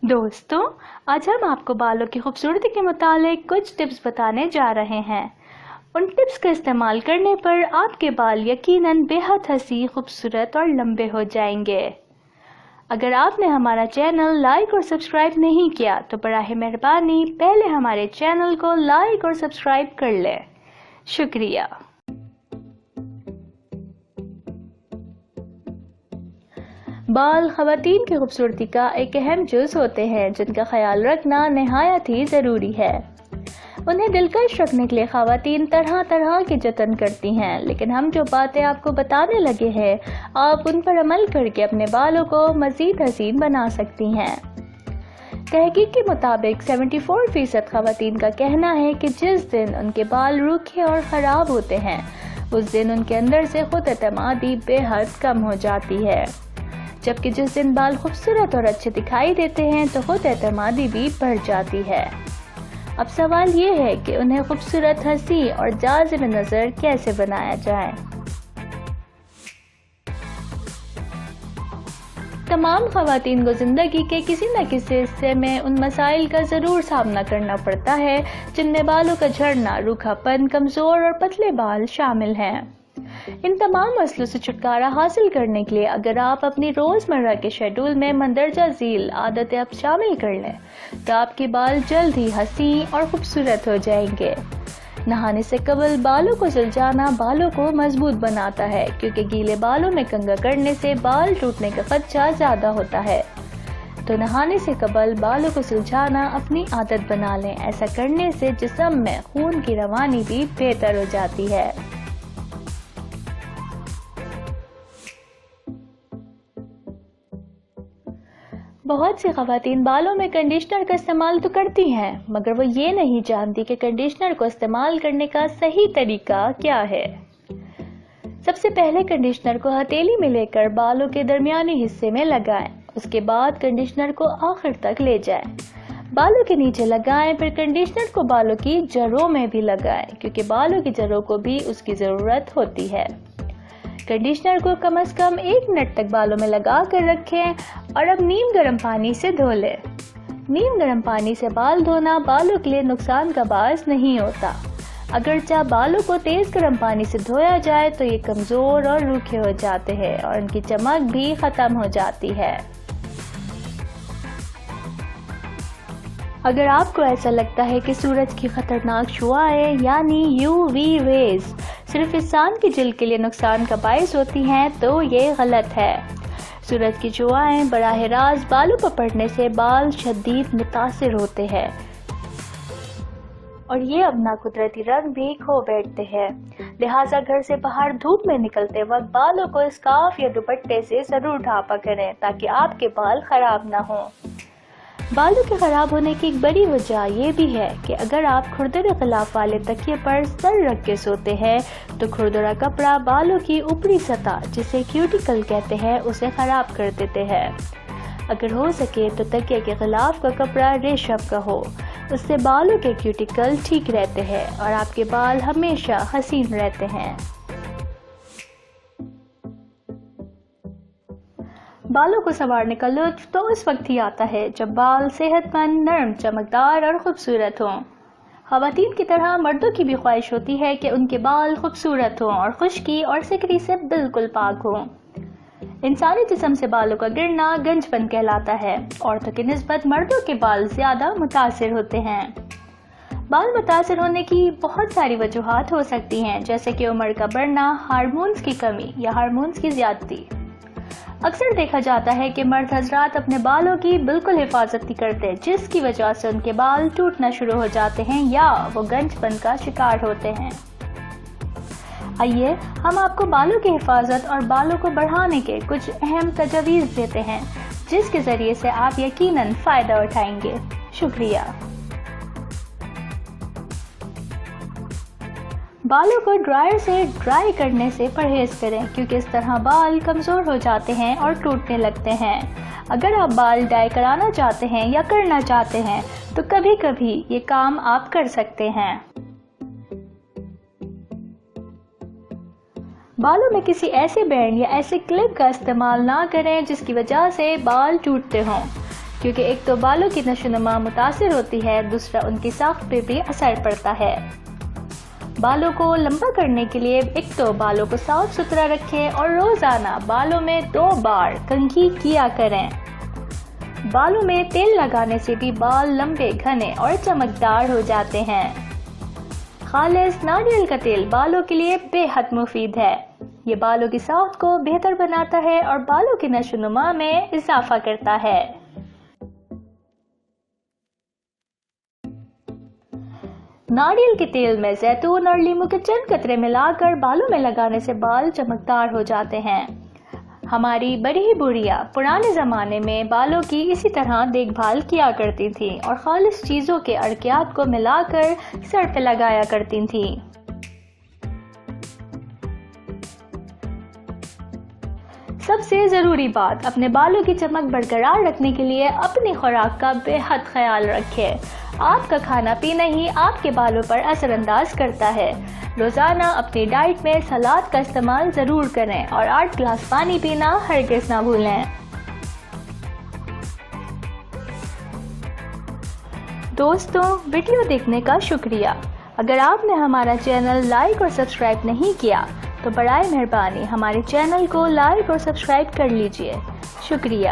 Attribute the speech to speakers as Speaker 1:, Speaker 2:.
Speaker 1: दोस्तों, आज हम आपको बालों की खूबसूरती के मुतालिक कुछ टिप्स बताने जा रहे हैं। उन टिप्स का इस्तेमाल करने पर आपके बाल यकीनन बेहद हंसी, खूबसूरत और लंबे हो जाएंगे। अगर आपने हमारा चैनल लाइक और सब्सक्राइब नहीं किया तो बराह मेहरबानी पहले हमारे चैनल को लाइक और सब्सक्राइब कर लें। शुक्रिया। बाल ख़वातीन की खूबसूरती का एक अहम जुज़ होते हैं जिनका ख्याल रखना नहायत ही ज़रूरी है। उन्हें दिलकश रखने के लिए ख़वातीन तरह तरह के जतन करती हैं, लेकिन हम जो बातें आपको बताने लगे हैं आप उन पर अमल करके अपने बालों को मज़ीद हसीन बना सकती हैं। तहकीक के मुताबिक 74% ख़वातीन का कहना है कि जिस दिन उनके बाल रूखे और ख़राब होते हैं उस दिन उनके अंदर से खुद एतमादी बेहद कम हो जाती है, जबकि जिस दिन बाल खूबसूरत और अच्छे दिखाई देते हैं तो खुद एतमादी भी बढ़ जाती है। अब सवाल ये है कि उन्हें खूबसूरत, हंसी और जाज़िब नज़र कैसे बनाया जाए। तमाम ख़वातीन को ज़िंदगी के किसी न किसी हिस्से में उन मसाइल का ज़रूर सामना करना पड़ता है जिनमें बालों का झड़ना, रूखापन, कमज़ोर और पतले बाल शामिल हैं। इन तमाम मसलों से छुटकारा हासिल करने के लिए अगर आप अपनी रोज़मर्रा के शेड्यूल में मंदरजा झील आदतें अब शामिल कर लें तो आपके बाल जल्द ही हसीन और खूबसूरत हो जाएंगे। नहाने से कबल बालों को सुलझाना बालों को मजबूत बनाता है, क्योंकि गीले बालों में कंघा करने से बाल टूटने का खदशा ज़्यादा होता है। तो नहाने से कबल बालों को सुलझाना अपनी आदत बना लें। ऐसा करने से जिस्म में खून की रवानी भी बेहतर हो जाती है। बहुत सी ख़वातीन बालों में कंडीशनर का इस्तेमाल तो करती हैं, मगर वो ये नहीं जानती कि कंडीशनर को इस्तेमाल करने का सही तरीका क्या है। सबसे पहले कंडीशनर को हथेली में लेकर बालों के दरमियानी हिस्से में लगाएं। उसके बाद कंडीशनर को आखिर तक ले जाएं। बालों के नीचे लगाएं, फिर कंडीशनर को बालों की जड़ों में भी लगाएं, क्योंकि बालों की जड़ों को भी उसकी ज़रूरत होती है। कंडीशनर को कम से कम 1 मिनट तक बालों में लगा कर रखें और अब नीम गर्म पानी से धो लें। नीम गर्म पानी से बाल धोना बालों के लिए नुकसान का बायस नहीं होता। अगरचे बालों को तेज गर्म पानी से धोया जाए तो ये कमज़ोर और रूखे हो जाते हैं और उनकी चमक भी ख़त्म हो जाती है। अगर आपको ऐसा लगता है कि सूरज की खतरनाक शुआएं यानी यूवी रेज सिर्फ इंसान की जिल्द के लिए नुकसान का बायस होती हैं तो ये गलत है। सूरज की शुआएं बराह रास्त बालों पर पड़ने से बाल शदीद मुतासिर होते हैं और ये अपना कुदरती रंग भी खो बैठते हैं। लिहाजा घर से बाहर धूप में निकलते वक्त बालों को स्कार्फ या दुपट्टे से जरूर ढांपा करें ताकि आपके बाल खराब ना हो। बालों के खराब होने की एक बड़ी वजह यह भी है कि अगर आप खुरदरे गिलाफ वाले तकिए पर सर रख के सोते हैं तो खुरदरा कपड़ा बालों की ऊपरी सतह, जिसे क्यूटिकल कहते हैं, उसे खराब कर देते हैं। अगर हो सके तो तकिए के गिलाफ का कपड़ा रेशम का हो, उससे बालों के क्यूटिकल ठीक रहते हैं और आपके बाल हमेशा हसीन रहते हैं। बालों को संवारने का लुत्फ तो उस वक्त ही आता है जब बाल सेहतमंद, नरम, चमकदार और खूबसूरत हों। ख़वातीन की तरह मर्दों की भी ख्वाहिश होती है कि उनके बाल खूबसूरत हों और खुश्की और सिकरी से बिल्कुल पाक हों। इंसानी जिस्म से बालों का गिरना गंजपन कहलाता है। औरतों की निस्बत मर्दों के बाल ज़्यादा मुतासिर होते हैं। बाल मुतासिर होने की बहुत सारी वजूहात हो सकती हैं, जैसे कि उम्र का बढ़ना, हार्मोन्स की कमी या हार्मोन्स की ज़्यादती। अक्सर देखा जाता है कि मर्द हजरात अपने बालों की बिल्कुल हिफाजत नहीं करते, जिसकी वजह से उनके बाल टूटना शुरू हो जाते हैं या वो गंजपन का शिकार होते हैं। आइए हम आपको बालों की हिफाजत और बालों को बढ़ाने के कुछ अहम तजवीज़ देते हैं जिसके ज़रिए से आप यकीनन फ़ायदा उठाएंगे। शुक्रिया। बालों को ड्रायर से ड्राई करने से परहेज करें, क्योंकि इस तरह बाल कमज़ोर हो जाते हैं और टूटने लगते हैं। अगर आप बाल डाई कराना चाहते हैं या करना चाहते हैं तो कभी कभी ये काम आप कर सकते हैं। बालों में किसी ऐसे बैंड या ऐसे क्लिप का इस्तेमाल ना करें जिसकी वजह से बाल टूटते हों। کیونکہ ایک تو بالوں کی نشو و نما متاثر ہوتی ہے، دوسرا ان کی ساخت پہ بھی اثر پڑتا ہے۔ بالوں کو لمبا کرنے کے لیے ایک تو بالوں کو صاف ستھرا رکھیں اور روزانہ بالوں میں 2 بار کنگھی کیا کریں۔ بالوں میں تیل لگانے سے بھی بال لمبے، گھنے اور چمکدار ہو جاتے ہیں۔ خالص ناریل کا تیل بالوں کے لیے بے حد مفید ہے۔ یہ بالوں کی ساخت کو بہتر بناتا ہے اور بالوں کی نشو و نما میں اضافہ کرتا ہے۔ ناریل کے تیل میں زیتون اور لیموں کے چند قطرے ملا کر بالوں میں لگانے سے بال چمکدار ہو جاتے ہیں۔ ہماری بڑی بوڑھیاں پرانے زمانے میں بالوں کی اسی طرح دیکھ بھال کیا کرتی تھیں اور خالص چیزوں کے ارکیات کو ملا کر سر پہ لگایا کرتی تھیں۔ سب سے ضروری بات، اپنے بالوں کی چمک برقرار رکھنے کے لیے اپنی خوراک کا بے حد خیال رکھیں۔ آپ کا کھانا پینا ہی آپ کے بالوں پر اثر انداز کرتا ہے۔ روزانہ اپنی ڈائٹ میں سلاد کا استعمال ضرور کریں اور 8 گلاس پانی پینا ہرگز نہ بھولیں۔ دوستوں، ویڈیو دیکھنے کا شکریہ۔ اگر آپ نے ہمارا چینل لائک اور سبسکرائب نہیں کیا تو برائے مہربانی ہمارے چینل کو لائک اور سبسکرائب کر لیجئے۔ شکریہ۔